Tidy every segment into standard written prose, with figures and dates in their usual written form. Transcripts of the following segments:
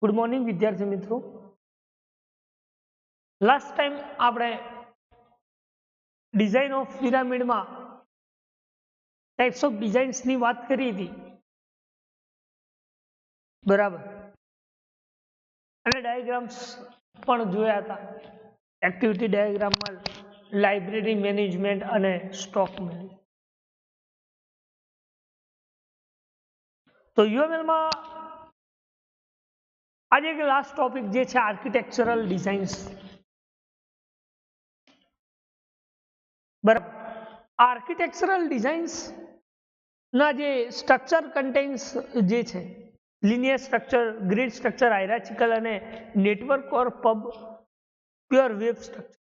Good morning વિદ્યાર્થી મિત્રો. Last time આપણે ડિઝાઇન ઓફ પિરામિડમાં ટાઈપ્સ ઓફ ડિઝાઇન્સની વાત કરી હતી, બરાબર, અને ડાયાગ્રામ્સ પણ જોયા હતા. એક્ટિવિટી ડાયાગ્રામમાં લાઇબ્રેરી મેનેજમેન્ટ અને સ્ટોક મેનેજમેન્ટ. તો યુએમએલમાં આજે એક લાસ્ટ ટોપિક જે છે આર્કિટેક્ચરલ ડિઝાઇન્સ. બરાબર, આર્કિટેક્ચરલ ડિઝાઇન્સ ના જે સ્ટ્રક્ચર કન્ટેન્સ જે છે લિનિયર સ્ટ્રક્ચર, ગ્રીડ સ્ટ્રક્ચર, હાયરાર્ચિકલ અને નેટવર્ક ઓર પ્યોર વેબ સ્ટ્રક્ચર.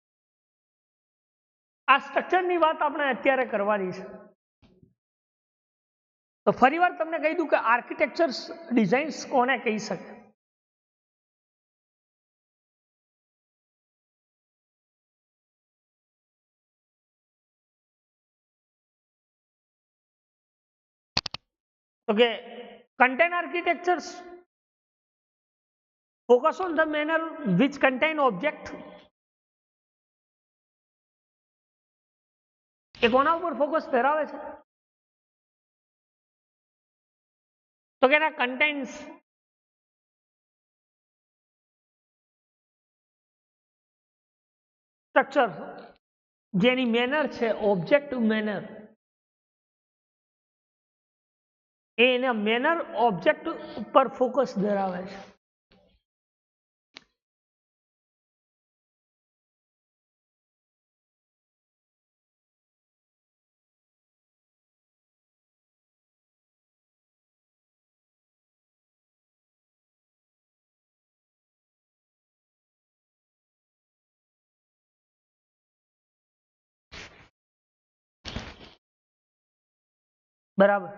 આ સ્ટ્રક્ચરની વાત આપણે અત્યારે કરવાની છે. તો ફરીવાર તમને કહી દઉં કે આર્કિટેક્ચર ડિઝાઇન્સ કોને કહી શકે. Okay, content architectures focus on the manner which contain object. એ કોના ઉપર ફોકસ ધરાવે છે? તો કે એના કન્ટેન્ટ્સ સ્ટ્રક્ચર જેની મેનર છે ઓબ્જેક્ટિવ મેનર, એના મેનર ઓબ્જેક્ટ ઉપર ફોકસ ધરાવે છે. બરાબર,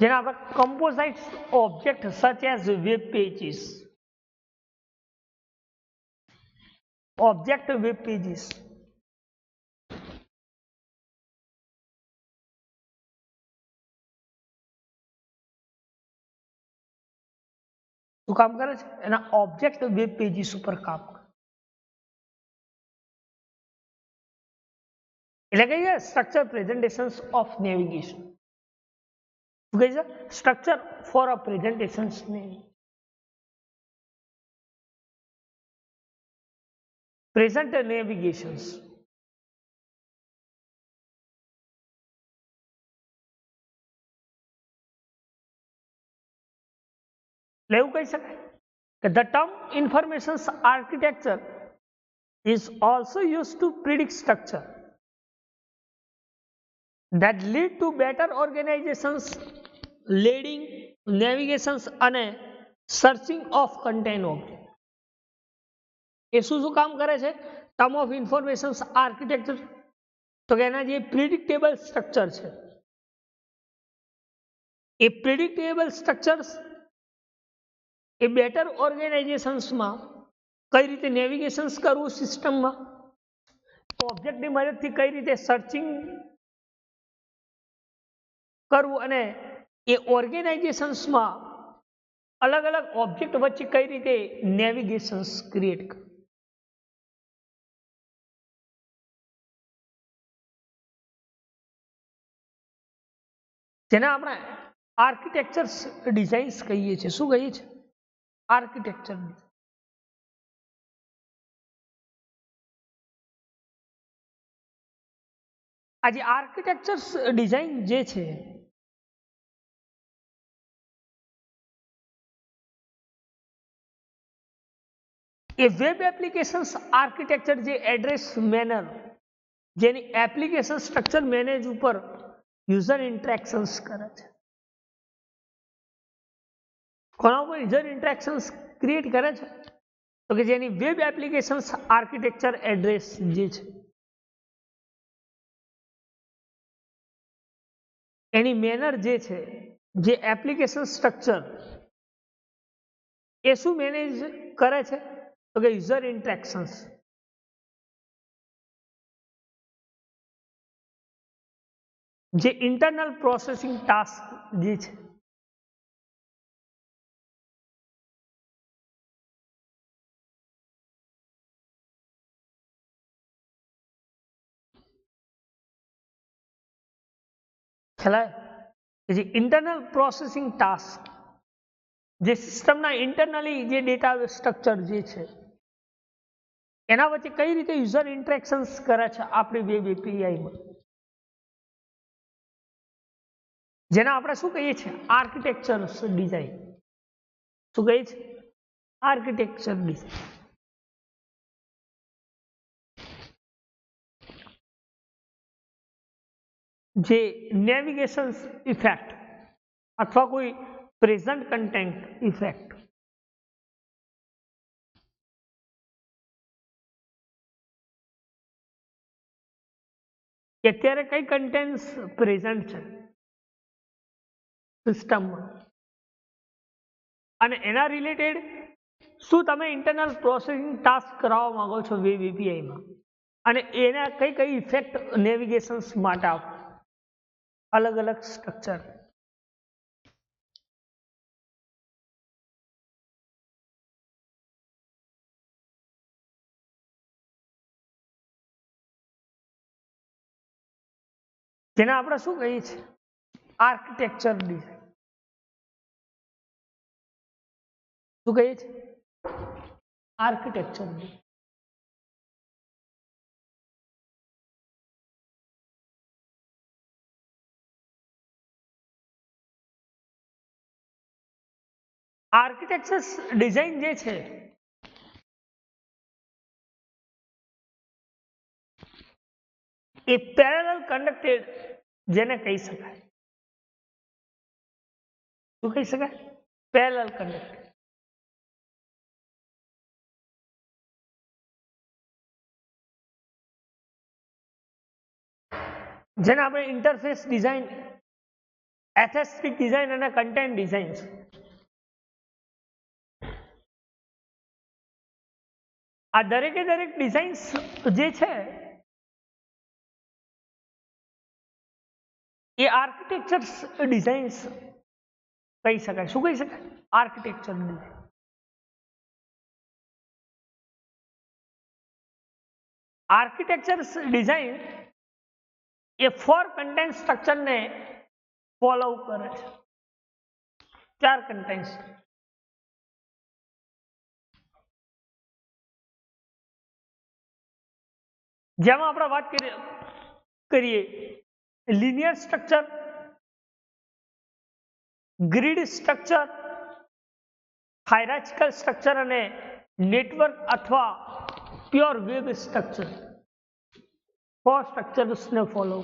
જેના આપણે composite object such as web pages, object web pages. શું કામ કરે છે? એના ઓબ્જેક્ટ વેબ પેજીસ ઉપર કામ કરે. એટલે કે સ્ટ્રક્ચર પ્રેઝન્ટેશન ઓફ નેવિગેશન. શું કહે છે? Structure for a presentation present navigations. એટલે એવું કહી શકાય કે the term information architecture is also used to predict structure that lead to better organizations, leading navigations અને searching of content object. એ શું કામ કરે છે? ટર્મ ઓફ ઇન્ફોર્મેશન આર્કિટેક્ચર, તો કે એના જે પ્રિડિક્ટેબલ સ્ટ્રક્ચર છે એ પ્રિડિક્ટેબલ સ્ટ્રક્ચર્સ એ બેટર ઓર્ગેનાઇઝેશન્સમાં કઈ રીતે નેવિગેશન કરવું, સિસ્ટમમાં ઓબ્જેક્ટની મદદથી કઈ રીતે સર્ચિંગ કરવું અને એ ઓર્ગેનાઇઝેશન્સમાં અલગ અલગ ઓબ્જેક્ટ વચ્ચે કઈ રીતે નેવિગેશન્સ ક્રિએટ કરવું. જેને આપણે આર્કિટેક્ચર ડિઝાઇન્સ કહીએ છીએ. શું કહીએ છીએ? આર્કિટેક્ચર. આજે આર્કિટેક્ચર ડિઝાઇન જે છે એ વેબ એપ્લિકેશન્સ આર્કિટેક્ચર જે એડ્રેસ મેનર જેની એપ્લિકેશન સ્ટ્રક્ચર મેનેજ ઉપર યુઝર ઇન્ટરેક્શન્સ કરે છે. કોના ઉપર યુઝર ઇન્ટરેક્શન્સ ક્રિએટ કરે છે? તો કે જેની વેબ એપ્લિકેશન્સ આર્કિટેક્ચર એડ્રેસ જે છે એની મેનર જે છે, જે એપ્લિકેશન સ્ટ્રક્ચર એ શું મેનેજ કરે છે? તો કે યુઝર ઇન્ટરેક્શન્સ. જે ઇન્ટરનલ પ્રોસેસિંગ ટાસ્ક જે છે ખ્યાલ આવે ઇન્ટરનલ પ્રોસેસિંગ ટાસ્ક જે સિસ્ટમના ઇન્ટરનલી જે ડેટા સ્ટ્રક્ચર જે છે એના વચ્ચે કઈ રીતે યુઝર ઇન્ટરેક્શન્સ કરે છે આપણી વેબ એપીઆઈમાં, જેને આપણે શું કહીએ છીએ આર્કિટેક્ચર ડિઝાઇન. શું કહીએ છીએ આર્કિટેક્ચર ડિઝાઇન. જે નેવિગેશન ઇફેક્ટ અથવા કોઈ પ્રેઝન્ટ કન્ટેન્ટ ઇફેક્ટ કે અત્યારે કઈ કન્ટેન્ટ પ્રેઝન્ટ છે સિસ્ટમમાં અને એના રિલેટેડ શું તમે ઇન્ટરનલ પ્રોસેસિંગ ટાસ્ક કરાવવા માંગો છો વેબ એપીઆઈમાં અને એના કઈ કઈ ઇફેક્ટ નેવિગેશન્સ માટે આપો અલગ અલગ સ્ટ્રક્ચર. જેને આપણે શું કહીએ છીએ આર્કિટેક્ચર ડિઝાઇન. શું કહીએ છીએ આર્કિટેક્ચર ડિઝાઇન. આર્કિટેક્ચર ડિઝાઇન જે છે એ પેરેલલ કન્ડક્ટેડ જેને કહી શકાય. શું કહી શકાય પેરેલલ કન્ડક્ટેડ. જેને આપણે ઇન્ટરફેસ ડિઝાઇન, એસ્થેટિક ડિઝાઇન અને કન્ટેન્ટ ડિઝાઇન. આ દરેકે દરેક ડિઝાઇન્સ જે છે એ આર્કિટેક્ચર ડિઝાઇન્સ કહી શકાય. શું કહી શકાય આર્કિટેક્ચર ડિઝાઇન. આર્કિટેક્ચર ડિઝાઇન એ 4 કન્ટેન્ટ સ્ટ્રક્ચરને ફોલો કરે છે. 4 કન્ટેન્ટ. જેમાં આપણે વાત કરીએ linear structure, grid structure, hierarchical structure અને નેટવર્ક અથવા પ્યોર વેબ સ્ટ્રક્ચર. 4 સ્ટ્રક્ચર્સને ફોલો.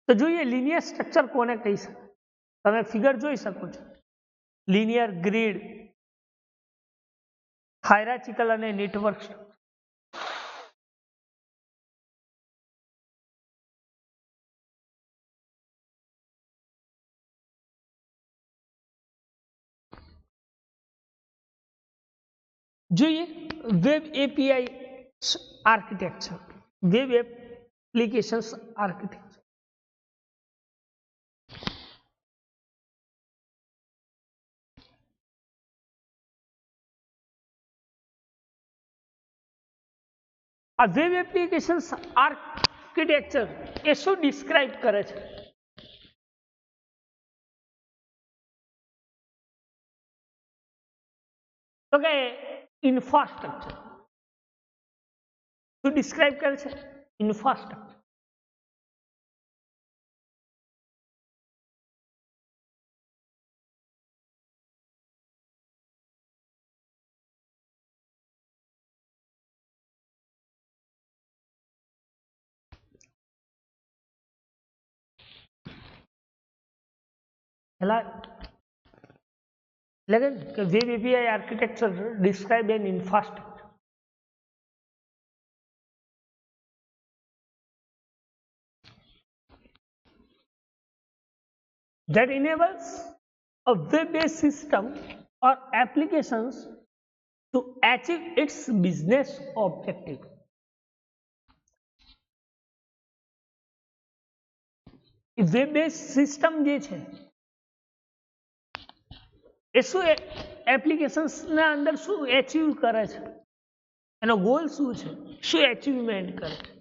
તો જોઈએ લિનિયર સ્ટ્રક્ચર કોને કહી શકાય. તમે ફિગર જોઈ શકો છો. લિનિયર, ગ્રીડ, હાયરાર્ચિકલ અને નેટવર્ક. જોઈએ web API architecture, web applications architecture. આ વેબ એપ્લિકેશન્સ આર્કિટેક્ચર એ શું ડિસ્ક્રાઇબ કરે છે? તો કે ઇન્ફ્રાસ્ટ્રક્ચર. શું ડિસ્ક્રાઇબ કરે છે? ઇન્ફ્રાસ્ટ્રક્ચર. એટલે કે web API architecture describe an infrastructure that enables a web-based system or applications to achieve its business objective. Web base system જે છે એ શું એપ્લિકેશન્સના અંદર શું એચીવ કરે છે, એનો ગોલ શું છે, શું એચીવમેન્ટ કરે છે?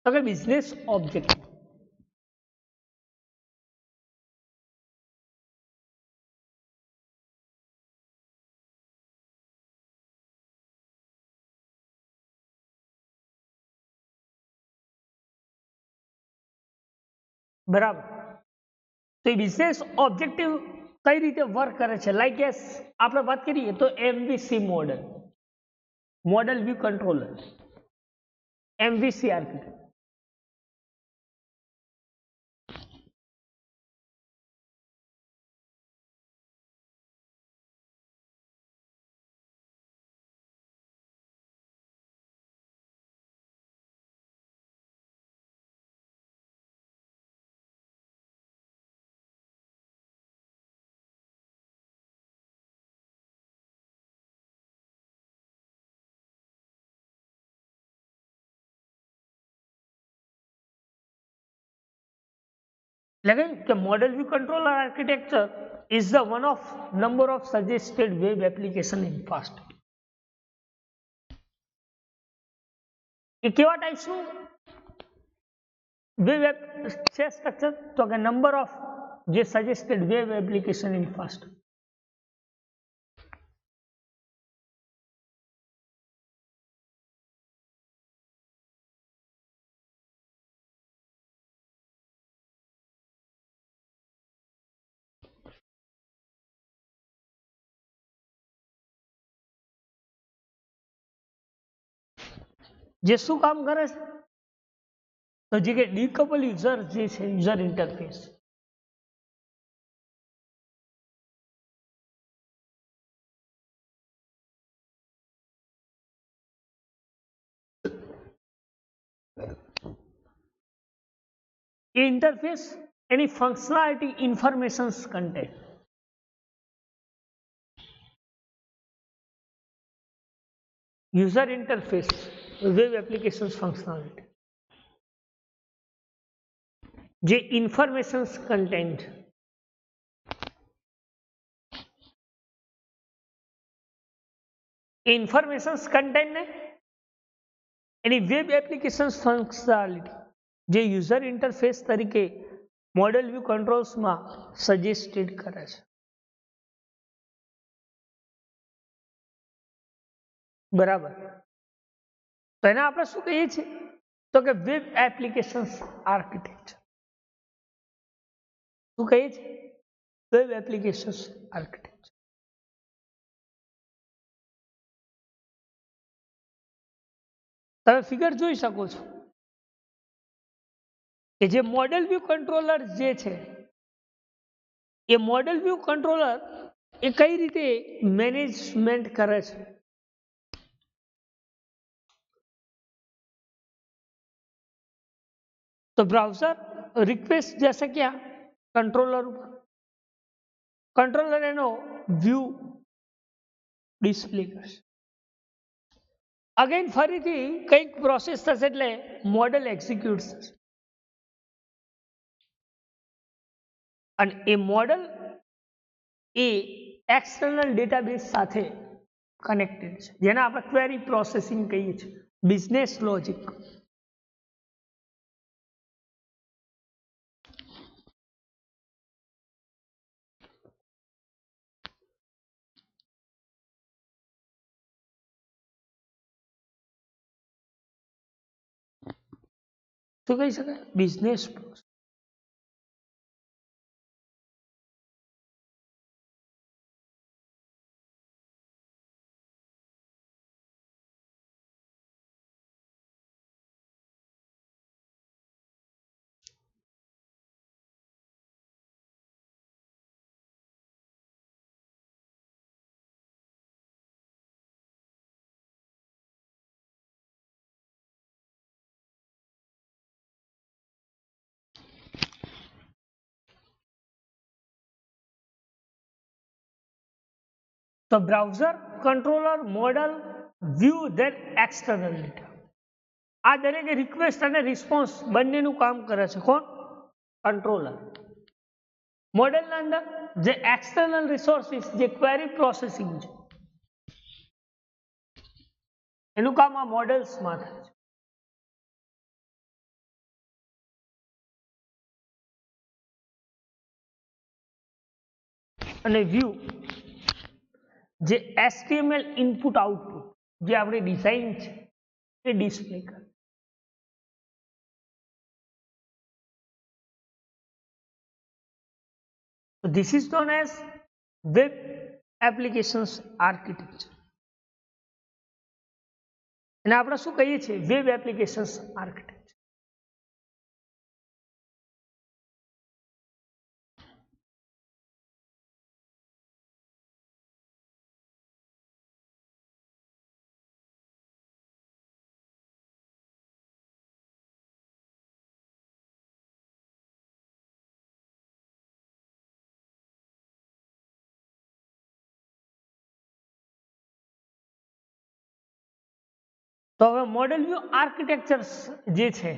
તો કે બિઝનેસ ઓબ્જેક્ટિવ. બરાબર. તો એ બિઝનેસ ઓબ્જેક્ટિવ કઈ રીતે વર્ક કરે છે? લાઈક એસ આપણે વાત કરીએ તો MVC model, model view controller, MVC architect. એટલે કે model view controller architecture is the one of number of suggested web application in fast. એ કેવા ટાઈપ્સનું વેબ છે સ્ટ્રક્ચર? તો કે નંબર ઓફ જે suggested web application in fast. જે શું કામ કરે છે? તો જે કે ડીકપલ યુઝર જે છે, યુઝર ઇન્ટરફેસ, એ ઇન્ટરફેસ એની functionality informations content. User interface web application functionality, જે ઇન્ફોર્મેશન્સ કન્ટેન્ટ, એ ઇન્ફોર્મેશન્સ કન્ટેન્ટ ને એની વેબ એપ્લિકેશન ફંક્શનાલિટી જે યુઝર ઇન્ટરફેસ તરીકે મોડેલ વ્યૂ કંટ્રોલ્સમાં સજેસ્ટેડ કરે છે. બરાબર. તો એને આપણે શું કહીએ છીએ? તો કે વેબ એપ્લિકેશન્સ આર્કિટેક્ચર. શું કહીએ છીએ? Web applications architecture. તમે ફિગર જોઈ શકો છો કે જે મોડેલ વ્યૂ કંટ્રોલર જે છે, એ મોડેલ વ્યૂ કંટ્રોલર એ કઈ રીતે મેનેજમેન્ટ કરે છે? तो ब्राउजर रिक्वेस्ट जैसे क्या कंट्रोलर कंट्रोलर एनो व्यू डिस्प्ले करशे. अगेन फरीथी कंईक प्रोसेस थशे એટલે મોડેલ એક્ઝિક્યુટ થશે અને એ મોડેલ એ એક્સટર્નલ ડેટાબેઝ સાથે કનેક્ટેડ છે, જેને આપણે ક્વેરી પ્રોસેસિંગ કહીએ છીએ, બિઝનેસ લોજિક. શું કહી શકાય? Business process. તો browser, controller, model, view, then external data, આ દરેક રિક્વેસ્ટ અને રિસ્પોન્સ બંનેનું કામ કરે છે. કોણ? કંટ્રોલર. મોડેલના અંદર જે એક્સટર્નલ રિસોર્સિસ જે ક્વેરી પ્રોસેસિંગ છે એનું કામ આ મોડેલ્સમાં થાય છે. અને વ્યૂ જે HTML ઇનપુટ આઉટપુટ જે આપણી ડિઝાઇન છે એ ડિસ્પ્લે કરે. This is known as web applications architecture. અને આપણે શું કહીએ છીએ? Web applications architecture. તો હવે મોડેલ વ્યૂ આર્કિટેક્ચર્સ જે છે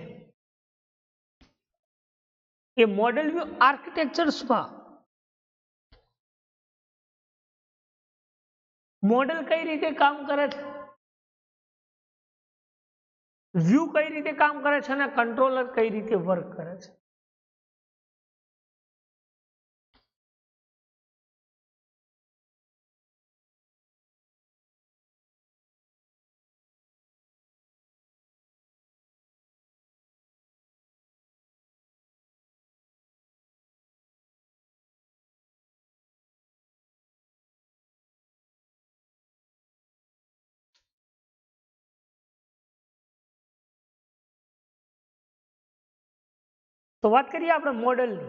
એ મોડેલ વ્યૂ આર્કિટેક્ચર્સમાં મોડેલ કઈ રીતે કામ કરે છે, વ્યૂ કઈ રીતે કામ કરે છે અને કંટ્રોલર કઈ રીતે વર્ક કરે છે. તો વાત કરીએ આપણે મોડેલની.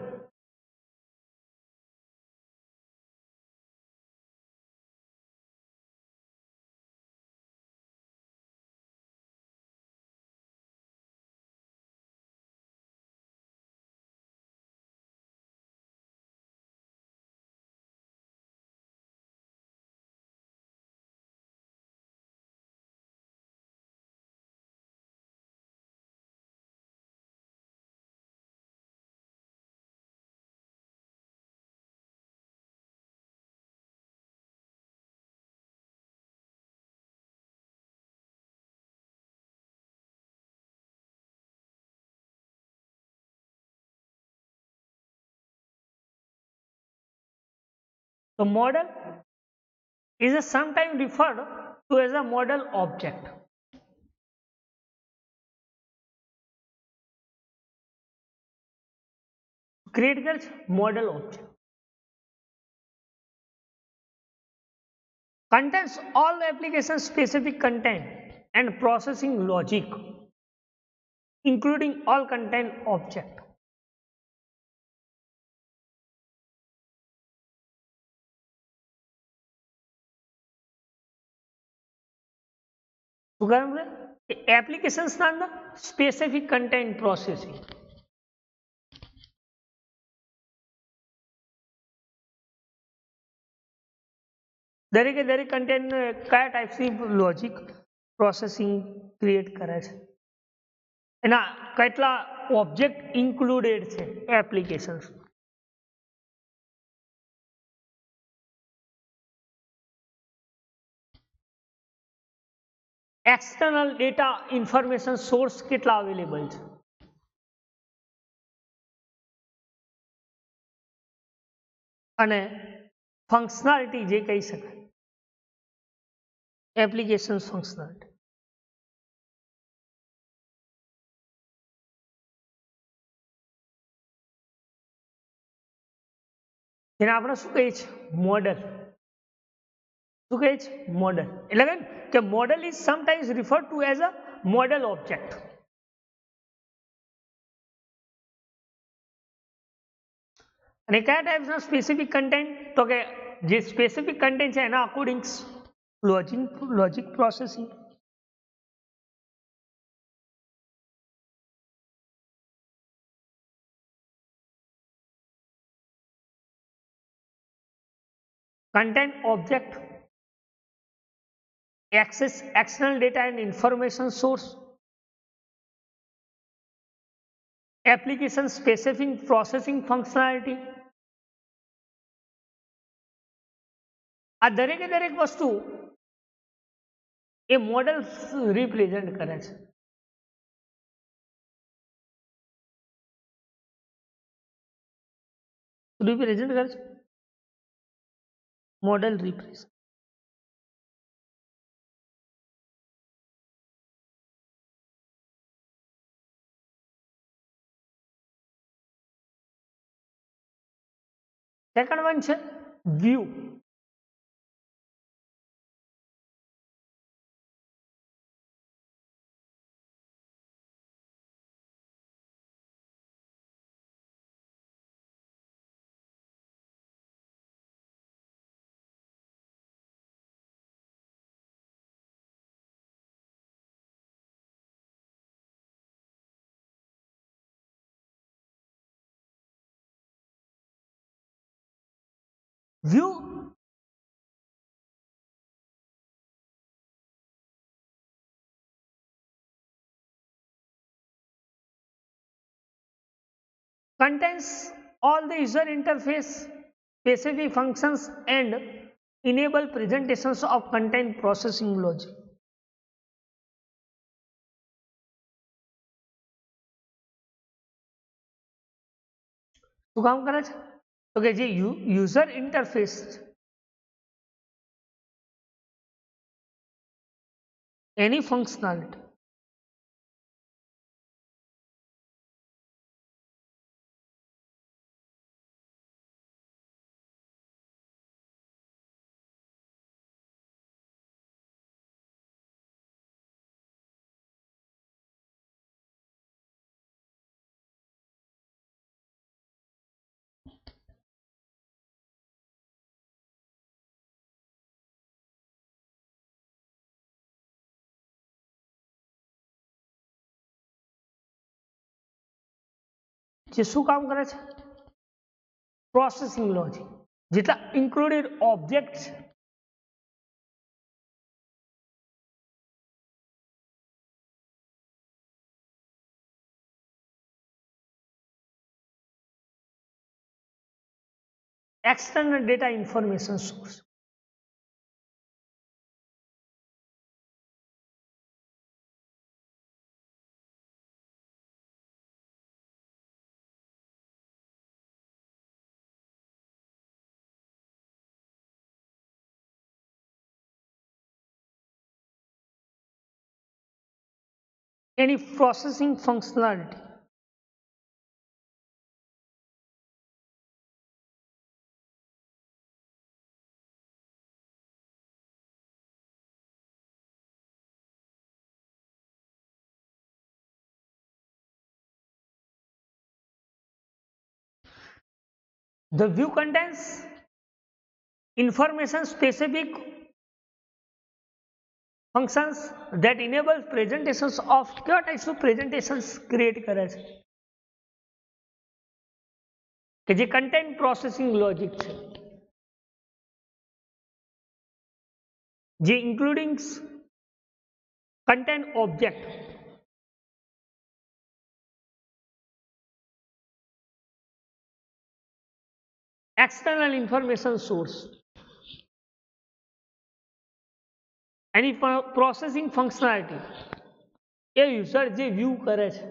The model is sometimes referred to as a model object. Create કરે છે model object. Contains all the application specific content and processing logic, including all content object. Applications ના અંદર સ્પેસિફિક કન્ટેન્ટ પ્રોસેસિંગ દરેકે દરેક કન્ટેન્ટ કયા ટાઈપ્સની logic processing create કરે છે, એના કેટલા ઓબ્જેક્ટ ઇન્ક્લુડેડ છે applications. External data information source કેટલા અવેલેબલ છે, અને ફંક્શનાલિટી જે કહી શકાય એપ્લિકેશન ફંક્શનાલિટી. જેને આપણે શું કહીએ છીએ? મોડેલ. શું કહે છે? મોડેલ. એટલે કે model is sometimes referred to as a model object. અને કયા ટાઈપ્સના સ્પેસિફિક કન્ટેન્ટ? તો કે જે સ્પેસિફિક કન્ટેન્ટ છે એના according logic processing, content object, access external data and information source, application specific processing functionality, આ દરેકે દરેક વસ્તુ એ મોડેલ રિપ્રેઝેન્ટ કરે છે. રિપ્રેઝેન્ટ કરે છે મોડેલ રિપ્રેઝેન્ટ. સેકન્ડ વન છે view. View contains all the user interface specific functions and enable presentations of content processing logic. શું કામ કરે છે? તો કે જે યુઝર ઇન્ટરફેસ એની ફંક્શનાલિટી જે શું કામ કરે છે? Processing logic. જેટલા ઇન્ક્લુડેડ ઓબ્જેક્ટ છે external data information source. Any processing functionality. The view contains information specific functions that enable presentations of કયા types of presentations create કરે છે? કે જે content processing logic છે, જે including content object, external information source, એની processing functionality એ user જે view કરે છે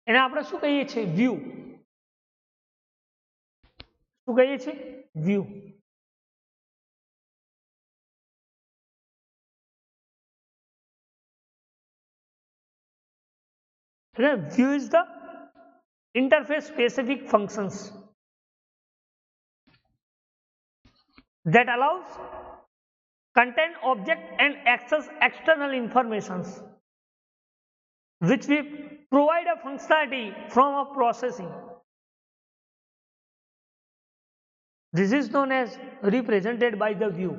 એને આપણે શું કહીએ છીએ? વ્યૂ. શું કહીએ છીએ? View. View is the interface specific functions that allows content object and access external informations which will provide a functionality from a processing. This is known as represented by the view.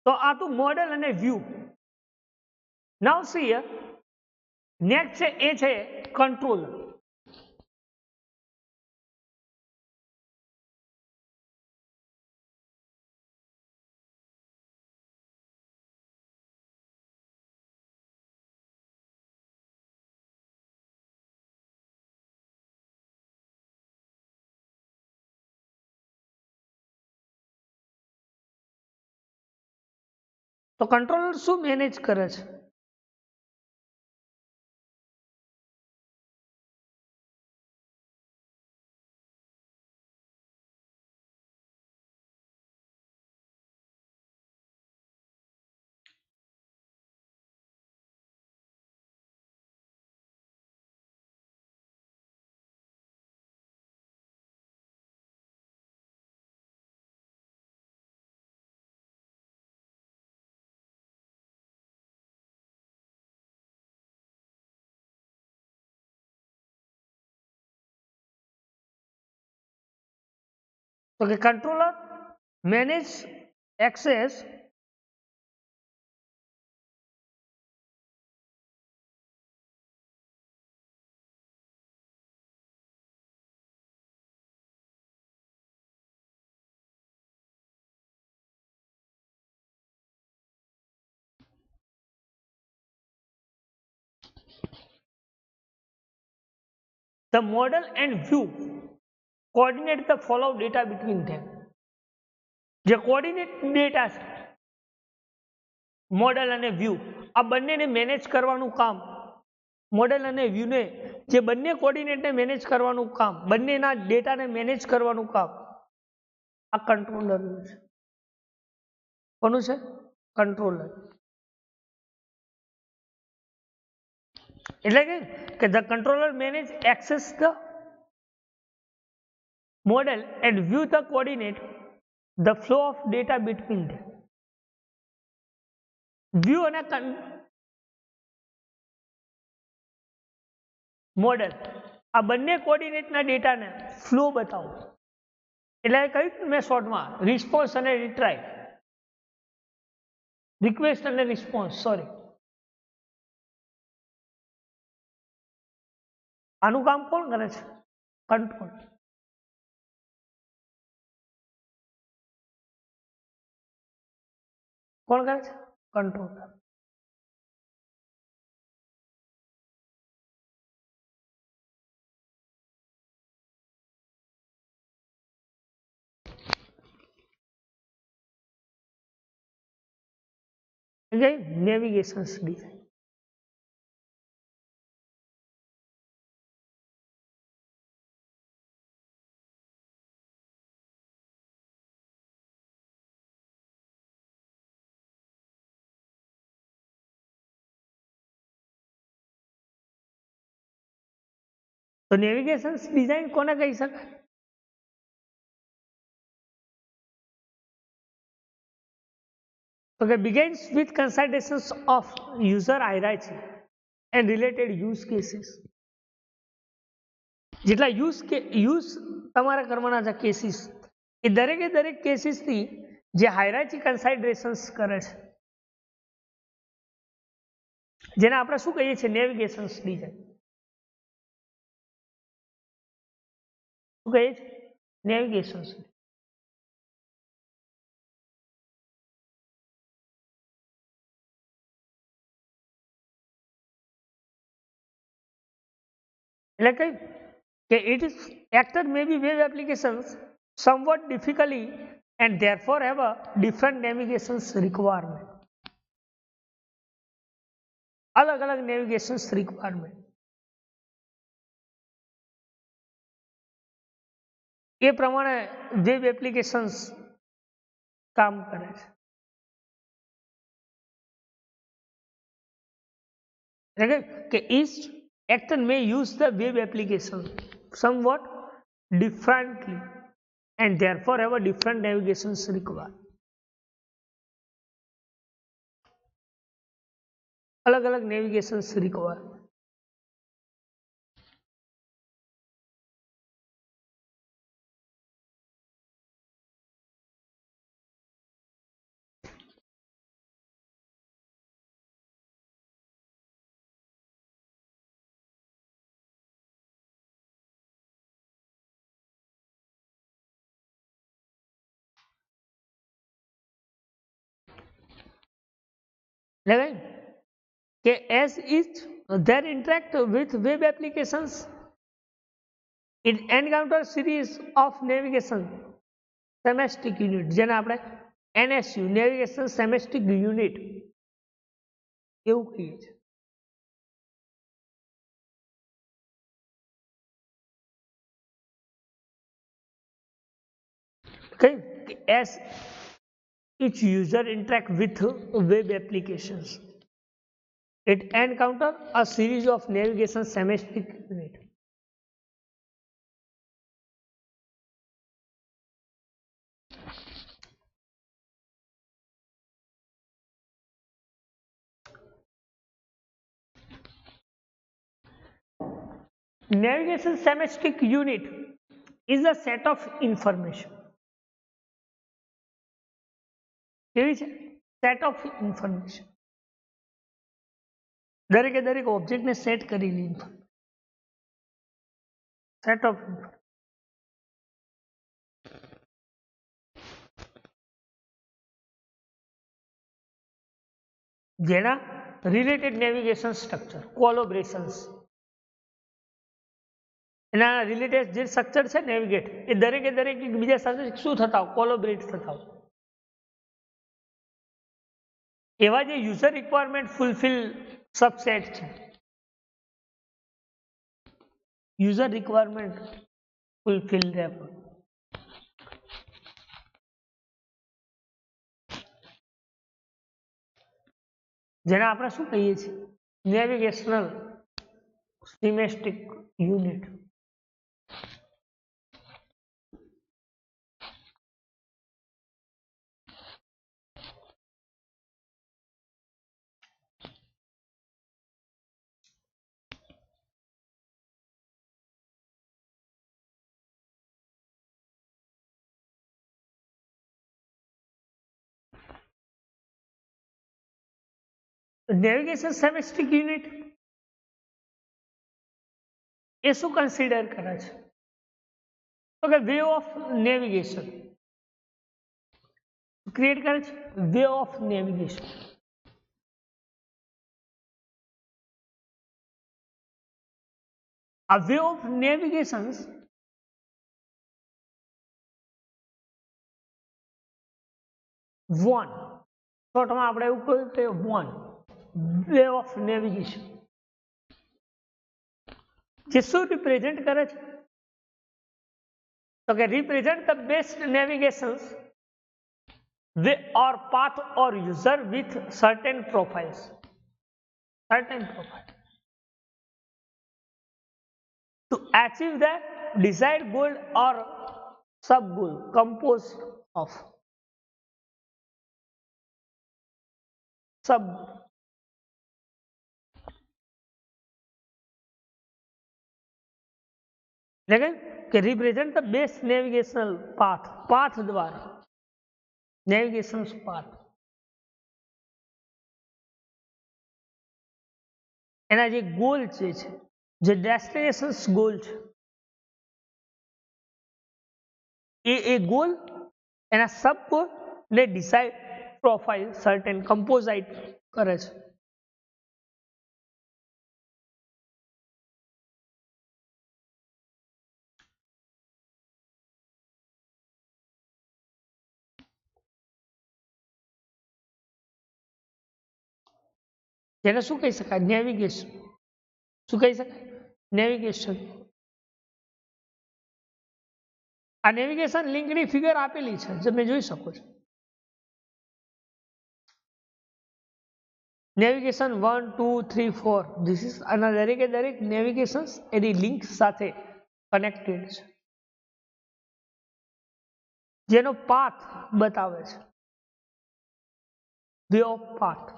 તો આ તો model અને view. Now C here next છે એ છે controller. તો controller શું manage કરે છે? તો કે controller manage access the model and view coordinate the flow of data between them. જે કોઓર્ડિનેટ ડેટા છે મોડેલ અને વ્યૂ આ બંનેને મેનેજ કરવાનું કામ મોડેલ અને વ્યૂને જે બંને કોઓર્ડિનેટને મેનેજ કરવાનું કામ બંનેના ડેટાને મેનેજ કરવાનું કામ આ કંટ્રોલરનું છે. કોનું છે? કંટ્રોલર. એટલે કે the controller manage access the model and view the coordinate the flow of data between them. View અને મોડેલ આ બંને કોઓર્ડિનેટના ડેટાને ફ્લો બતાવો. એટલે કહ્યું મેં શોર્ટમાં રિસ્પોન્સ અને રિટ્રાઈવ, રિક્વેસ્ટ અને રિસ્પોન્સ, સોરી. આનું કામ કોણ કરે છે? કંટ્રોલ. કોણ કરે છે? કંટ્રોલર. Navigation design. તો નેવિગેશન ડિઝાઇન કોને કહી શકાય? તો કે begins with considerations of user hierarchy and related use cases. જેટલા યુઝ તમારા કરવાના છે કેસીસ એ દરેકે દરેક કેસીસથી જે હાયરાર્ચી કન્સાઇડરેશન્સ કરે છે જેને આપણે શું કહીએ છીએ? Navigation design. શું કહીએ છીએ? નેવિગેશન. એટલે કઈ કે it is actor may be web applications somewhat difficultly and therefore have a different navigations requirement. अलग अलग navigations requirement. એ પ્રમાણે વેબ એપ્લિકેશન્સ કામ કરે છે. એટલે કે each actor may use the web application somewhat differently and therefore have a different navigations required. अलग अलग navigations required. કે as each their interact with web applications it encounter series of navigation semantic unit જેને આપણે NSU navigation સેમેસ્ટિક unit એવું કહીએ છીએ. as each user interact with web applications, it encounter a series of navigation semantic unit. Navigation semantic unit is a set of information. Set of information. દરેકે દરેક ઓબ્જેક્ટને set કરેલી set of જેના related navigation structure કોલોબરેશન્સ એના related જે structure છે navigate એ દરેકે દરેક બીજા સાથે શું થતા હોય કોલોબરેટ થતા હોય એવા જે યુઝર રિક્વાયરમેન્ટ ફૂલફિલ સબસેટ છે યુઝર રિક્વાયરમેન્ટ ફૂલફિલ રેપર જેને આપણે શું કહીએ છીએ નેવિગેશનલ સિમેસ્ટિક યુનિટ. નેવિગેશન સેમેસ્ટિક યુનિટ એ શું કન્સિડર કરે છે તો કે વે ઓફ નેવિગેશન ક્રિએટ કરે છે વે ઓફ નેવિગેશન. આ વે ઓફ નેવિગેશન વન શોર્ટમાં આપણે એવું કહ્યું કે વન વે ઓફ નેવિગેશન જે શું રિપ્રેઝેન્ટ કરે છે તો કે represent the best navigation way or path or user with certain profiles to achieve the desired goal or sub goal composed of sub કે represent the best navigational path દ્વારા navigation path એના જે goal છે જે destination goal છે એ goal એના sub goal ને decide profile certain કમ્પોઝાઇટ કરે છે. જેને શું કહી શકાય નેવિગેશન શું કહી શકાય નેવિગેશન. આ નેવિગેશન લિંકની ફિગર આપેલી છે તમે જોઈ શકો છો. નેવિગેશન 1 2 3 4 ધીસ ઇઝ અને દરેકે દરેક નેવિગેશન એની લિંક સાથે કનેક્ટેડ છે જેનો પાથ બતાવે છે વે ઓફ પાથ.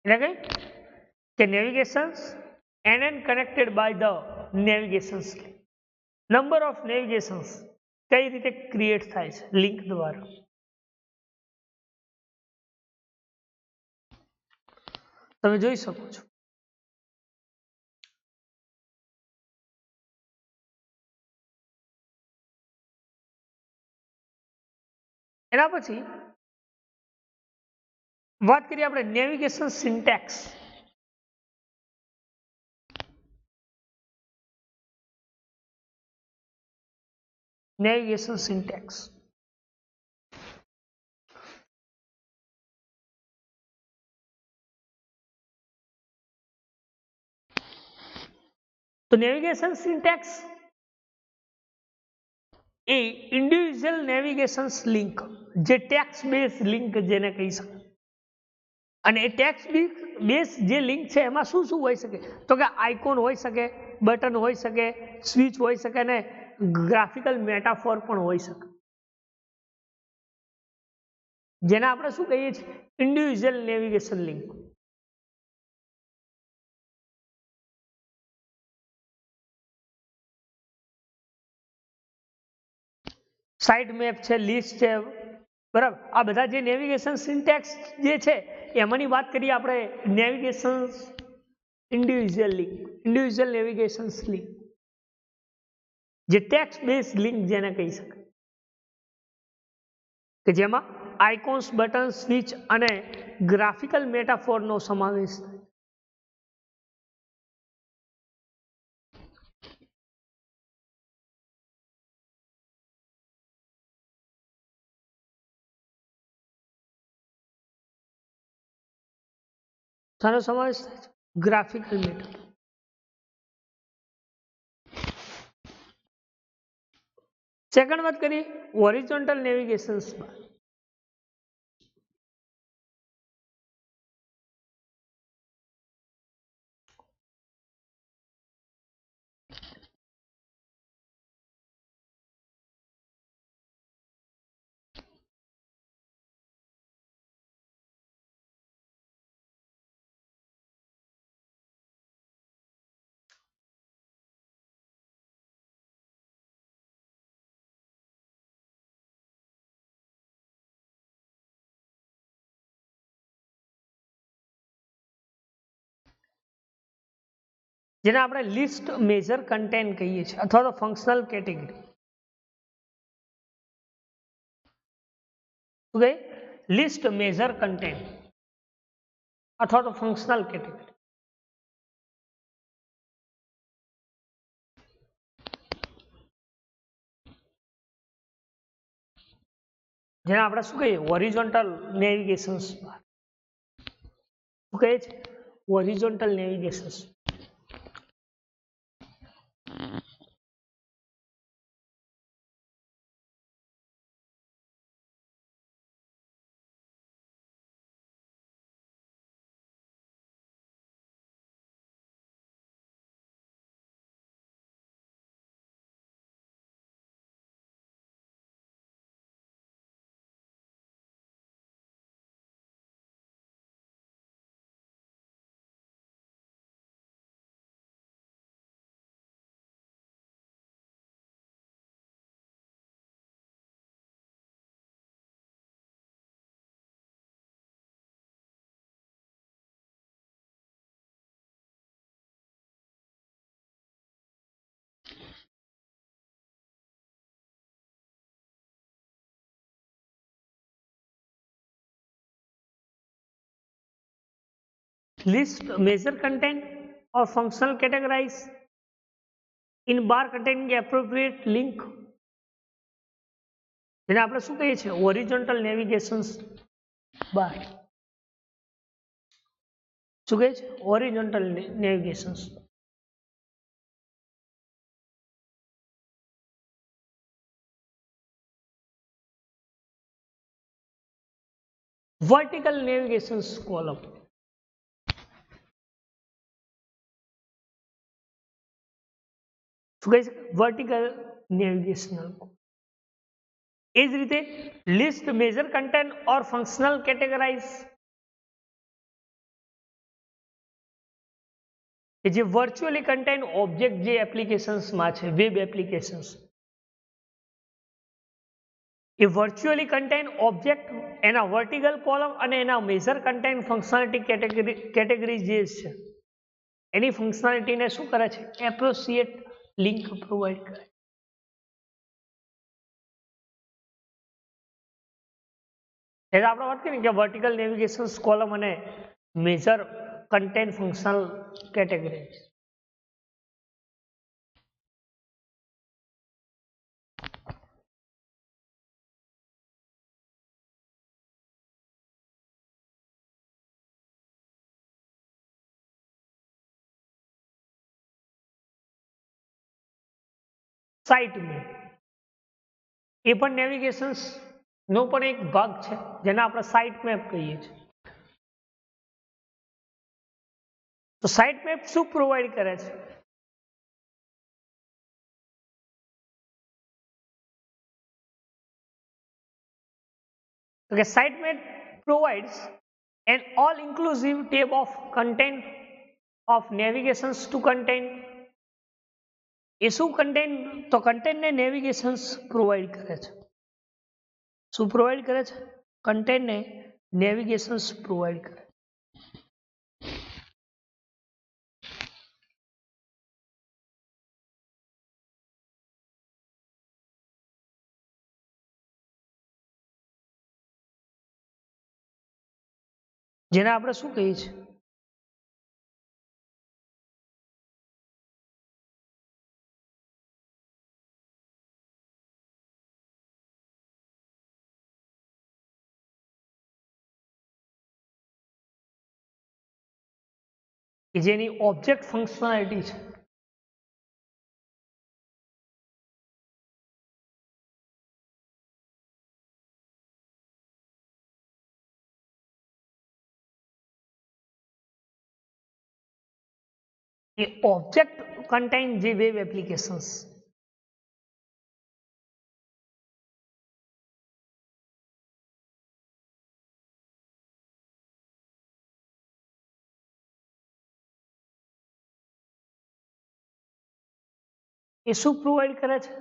એટલે કે navigations and connected by the navigations number of navigations કઈ રીતે ક્રિએટ થાય છે લિંક દ્વારા તમે જોઈ શકો છો. એના પછી વાત કરીએ આપણે નેવિગેશન સિન્ટેક્સ. નેવિગેશન સિન્ટેક્સ તો નેવિગેશન સિન્ટેક્સ એ ઇન્ડિવિજ્યુઅલ નેવિગેશન લિંક, જે ટેક્સ્ટ બેઝ લિંક જેને કહી શકાય. અને એ ટેક્સ્ટ બેઝ જે લિંક છે એમાં શું શું હોઈ શકે, તો કે આઇકોન હોઈ શકે, બટન હોઈ શકે, સ્વિચ હોઈ શકે અને ગ્રાફિકલ મેટાફોર પણ હોઈ શકે, જેને આપણે શું કહીએ છીએ, individual navigation link. Site map છે, લિસ્ટ છે, બરાબર. આ બધા જે નેવિગેશન સિન્ટેક્સ જે છે એમાંની વાત કરીએ આપણે navigation individual link, individual navigation link, જે ટેક્સ્ટ બેઝ લિંક જેને કહી શકાય, કે જેમાં આઇકોન્સ, બટન, સ્વિચ અને ગ્રાફિકલ મેટાફોરનો સમાવેશ થાય. શાનો સમાવેશ થાય છે? ગ્રાફિકલ મેટાફોર. સેકન્ડ વાત કરીએ હોરિઝોન્ટલ નેવિગેશન બાર. જેને આપણે લિસ્ટ મેજર કન્ટેન્ટ કહીએ છીએ અથવા તો ફંક્શનલ કેટેગરી. શું કહે? લિસ્ટ મેજર કન્ટેન્ટ અથવા તો ફંક્શનલ કેટેગરી. જેને આપણે શું કહીએ, હોરિઝોન્ટલ નેવિગેશન બાર. શું કહે છે? Horizontal navigation. List measure content or functional categorize in bar containing appropriate link. જેને આપણે શું કહીએ છીએ, હોરિઝોન્ટલ નેવિગેશન બાર. શું કહે છે? Horizontal navigation. Vertical navigation column. શું કહે છે? Vertical navigational. એ જ રીતે લિસ્ટ મેજર કન્ટેન્ટ ઓર ફંક્શનલ કેટેગરાઇઝ, કે જે વર્ચ્યુઅલી કન્ટેન્ટ ઓબ્જેક્ટ જે એપ્લિકેશન્સમાં છે, વેબ એપ્લિકેશન્સ, એ વર્ચ્યુઅલી કન્ટેન્ટ ઓબ્જેક્ટ, એના વર્ટિકલ કોલમ અને એના મેજર કન્ટેન્ટ ફંક્શનાલિટી કેટેગરી જે છે એની ફંક્શનાલિટીને શું કરે છે? એપ્રોપ્રિએટ લિંક પ્રોવાઈડ કરે. એટલે આપણે વાત કરીએ કે વર્ટિકલ નેવિગેશન કોલમ અને major content functional category. Site map એ પણ નેવિગેશન નો પણ એક ભાગ છે જેને આપણે સાઇટ મેપ કહીએ છીએ. તો સાઇટ મેપ શું પ્રોવાઈડ કરે છે? તો કે site map provides an all-inclusive tab of content of navigations to content. એ શું કન્ટેન્ટ? તો કન્ટેન્ટને નેવિગેશન્સ પ્રોવાઈડ કરે છે. શું પ્રોવાઈડ કરે છે? કન્ટેન્ટને નેવિગેશન્સ પ્રોવાઈડ કરે. જેને આપણે શું કહીએ છીએ? કે જેની ઓબ્જેક્ટ ફંક્શનાલિટી છે. એ ઓબ્જેક્ટ કન્ટેન જે વેબ એપ્લિકેશન્સ એ શું પ્રોવાઈડ કરે છે?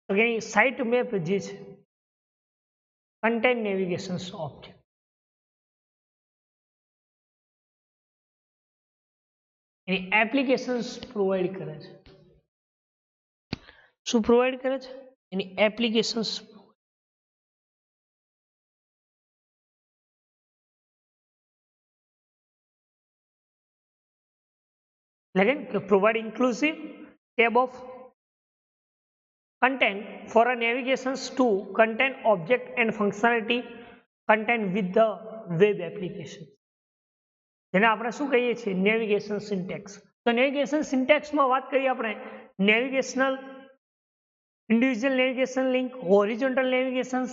તો કે સાઇટ મેપ જે છે કન્ટેન્ટ નેવિગેશન ઓબ્જેક્ટ એની એપ્લિકેશન્સ પ્રોવાઈડ કરે છે. શું પ્રોવાઈડ કરે છે? એની applications. Again, provide inclusive tab of content for a navigations to content object and functionality content with the web application. જેને આપણે શું કહીએ છીએ? Navigation syntax. તો નેવિગેશન સિન્ટેક્સમાં વાત કરીએ આપણે navigational, individual navigation link, horizontal navigation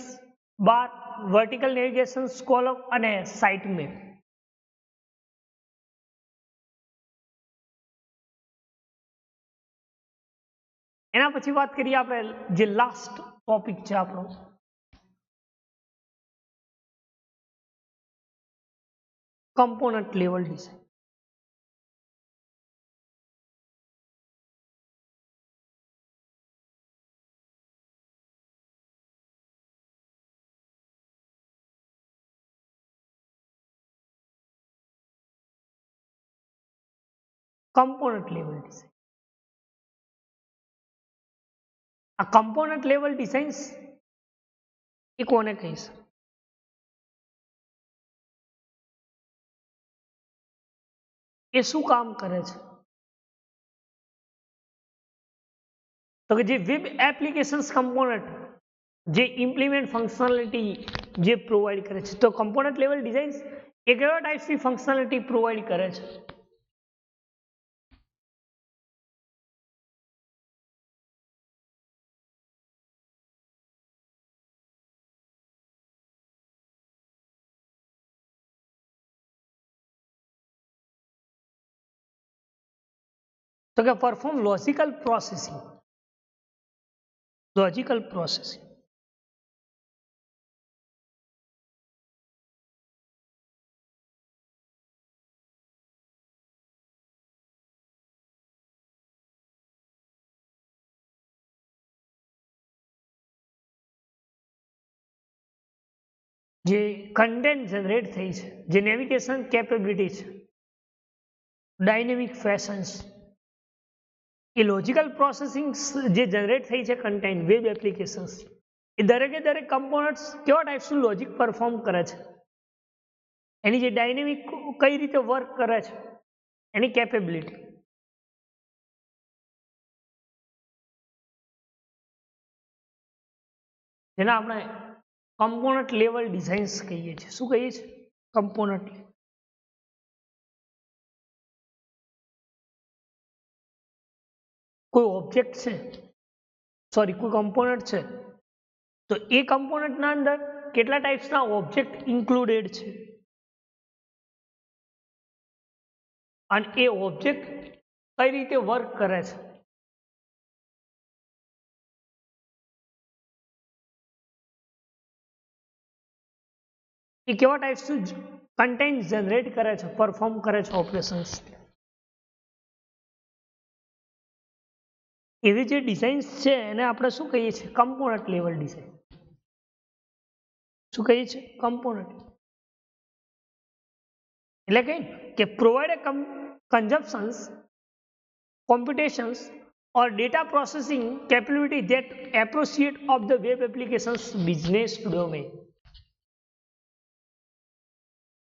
bar, vertical navigation column અને સાઇટ મેપ. એના પછી વાત કરીએ આપણે જે લાસ્ટ ટોપિક છે આપણો component level design. Component level design. આ કમ્પોનન્ટ લેવલ ડિઝાઇન્સ એ કોને કહીશ? એ શું કામ કરે છે? તો કે જે વેબ એપ્લિકેશન્સ કમ્પોનન્ટ જે ઇમ્પ્લિમેન્ટ ફંક્શનાલિટી જે પ્રોવાઈડ કરે છે. તો કમ્પોનન્ટ લેવલ ડિઝાઇન્સ એ કેવા ટાઈપ્સની ફંક્શનાલિટી પ્રોવાઈડ કરે છે? તો કે perform logical processing. Logical processing. જે કન્ટેન્ટ જનરેટ થઈ છે, જે નેવિગેશન કેપેબિલિટી છે, ડાયનેમિક ફેશન્સ એ લોજિકલ પ્રોસેસિંગ જે જનરેટ થઈ છે કન્ટેન્ટ વેબ એપ્લિકેશન્સ, એ દરેકે દરેક કમ્પોનન્ટ્સ કેવા ટાઈપ્સનું લોજિક પરફોર્મ કરે છે, એની જે ડાયનેમિક કઈ રીતે વર્ક કરે છે, એની કેપેબિલિટી. જેને આપણે કમ્પોનન્ટ લેવલ ડિઝાઇન્સ કહીએ છીએ. શું કહીએ છીએ? કમ્પોનન્ટ. કોઈ ઓબ્જેક્ટ છે, સોરી કોઈ કમ્પોનન્ટ છે, તો એ કમ્પોનન્ટના અંદર કેટલા ટાઈપ્સના ઓબ્જેક્ટ ઇન્ક્લુડેડ છે અને એ ઓબ્જેક્ટ કઈ રીતે વર્ક કરે છે, એ કેવા ટાઈપ્સનું કન્ટેન્ટ જનરેટ કરે છે, પરફોર્મ કરે છે ઓપરેશન્સ. એવી જે ડિઝાઇન્સ છે એને આપણે શું કહીએ છીએ? Component level design. શું કહીએ છીએ? કમ્પોનન્ટ. એટલે કે provide consumptions, computations or data processing capability that appreciate of the web applications business domain.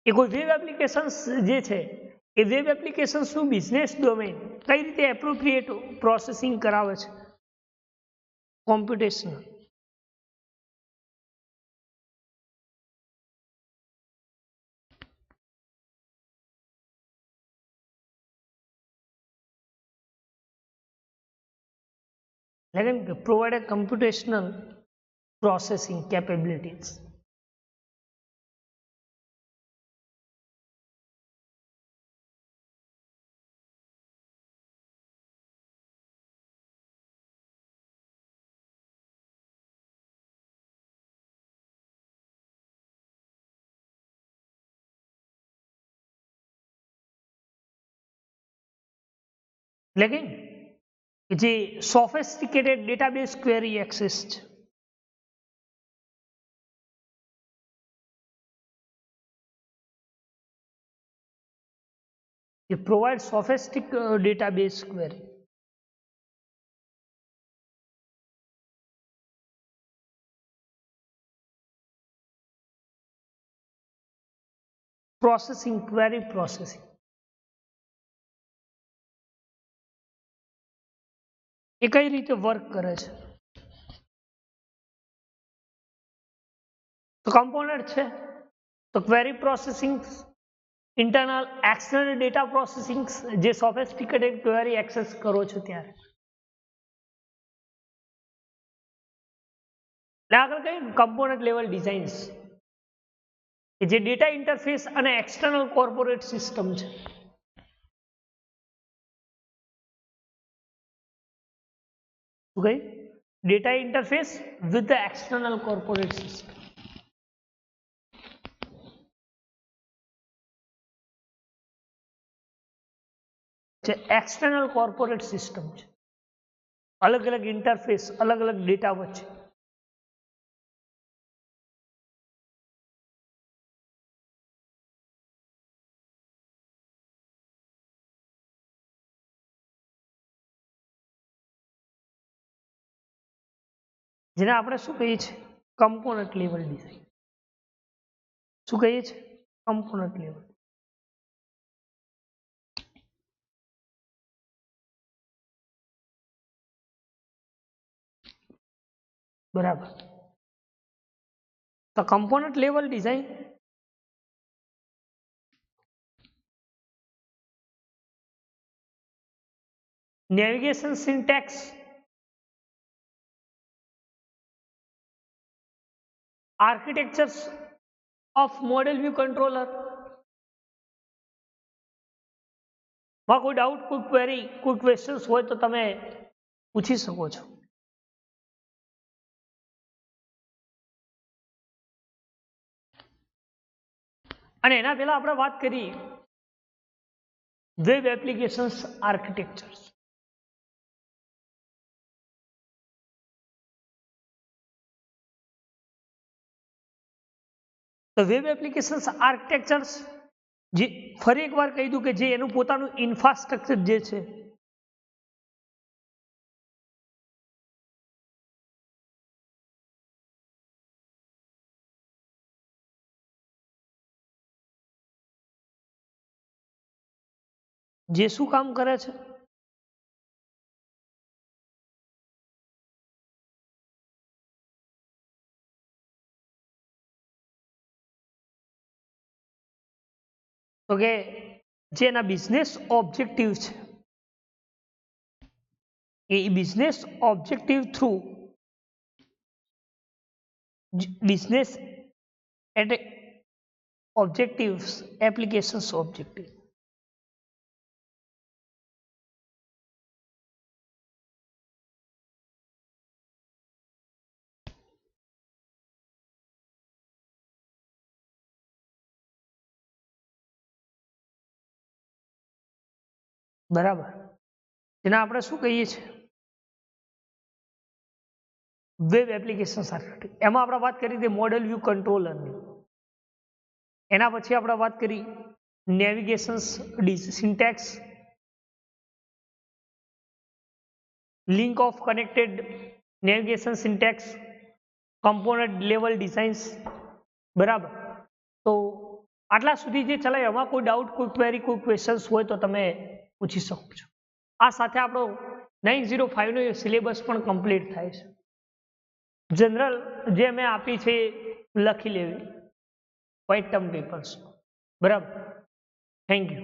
એ કોઈ વેબ એપ્લિકેશન્સ જે છે એ વેબ એપ્લિકેશન્સનું બિઝનેસ ડોમેન કઈ રીતે એપ્રોપ્રિએટ પ્રોસેસિંગ કરાવે છે? કોમ્પ્યુટેશનલ. એટલે provide computational processing capabilities. એટલે કે જે સોફિસ્ટિકેટેડ ડેટાબેઝ ક્વેરી એક્સેસ છે, it provides sophisticated database query. Processing, query processing. એ કઈ રીતે વર્ક કરે છે? તો કમ્પોનન્ટ છે તો query processing, internal external data processing, જે સોફિસ્ટિકેટેડ ક્વેરી એક્સેસ કરો છો ત્યારે. આગળ કઈ કમ્પોનન્ટ લેવલ ડિઝાઇન્સ કે જે ડેટા ઇન્ટરફેસ અને એક્સટર્નલ કોર્પોરેટ સિસ્ટમ છે. શું કઈ? Data interface with the external corporate system. જે એક્સટર્નલ કોર્પોરેટ સિસ્ટમ છે, અલગ અલગ ઇન્ટરફેસ, અલગ અલગ ડેટા વચ્ચે. જેને આપણે શું કહીએ છીએ? Component level design. શું કહીએ છીએ? Component level. બરાબર. તો component level design navigation syntax, architectures of model view controller. માં કોઈ ડાઉટ, કોઈ ક્વેરી, કોઈ ક્વેશ્ચન્સ હોય તો તમે પૂછી શકો છો. અને એના પહેલા આપણે વાત કરી વેબ એપ્લિકેશન્સ આર્કિટેક્ચર્સ. તો વેબ એપ્લિકેશન્સ આર્કિટેક્ચર્સ જે ફરી એકવાર કહી દઉં કે જે એનું પોતાનું ઇન્ફ્રાસ્ટ્રક્ચર જે છે જે શું કામ કરે છે? તો કે જે એના બિઝનેસ ઓબ્જેક્ટિવ છે એ business objective through business objectives applications objective બરાબર, જેને આપણે શું કહીએ છીએ વેબ એપ્લિકેશન આર્કિટેક્ટ. એમાં આપણે વાત કરી હતી મોડેલ વ્યૂ કંટ્રોલરની, એના પછી આપણે વાત કરી navigation syntax, link of connected navigation syntax, component level designs. બરાબર, તો આટલા સુધી જે ચલાય એમાં કોઈ ડાઉટ, કોઈ ક્વેરી, કોઈ ક્વેશ્ચન્સ હોય તો તમે પૂછી શકો છો. આ સાથે આપણો 905 નો સિલેબસ પણ કમ્પ્લીટ થાય છે. જનરલ જે મેં આપી છે લખી લેવી, વ્હાઇટ ટર્મ પેપર્સ. બરાબર, થેન્ક યુ.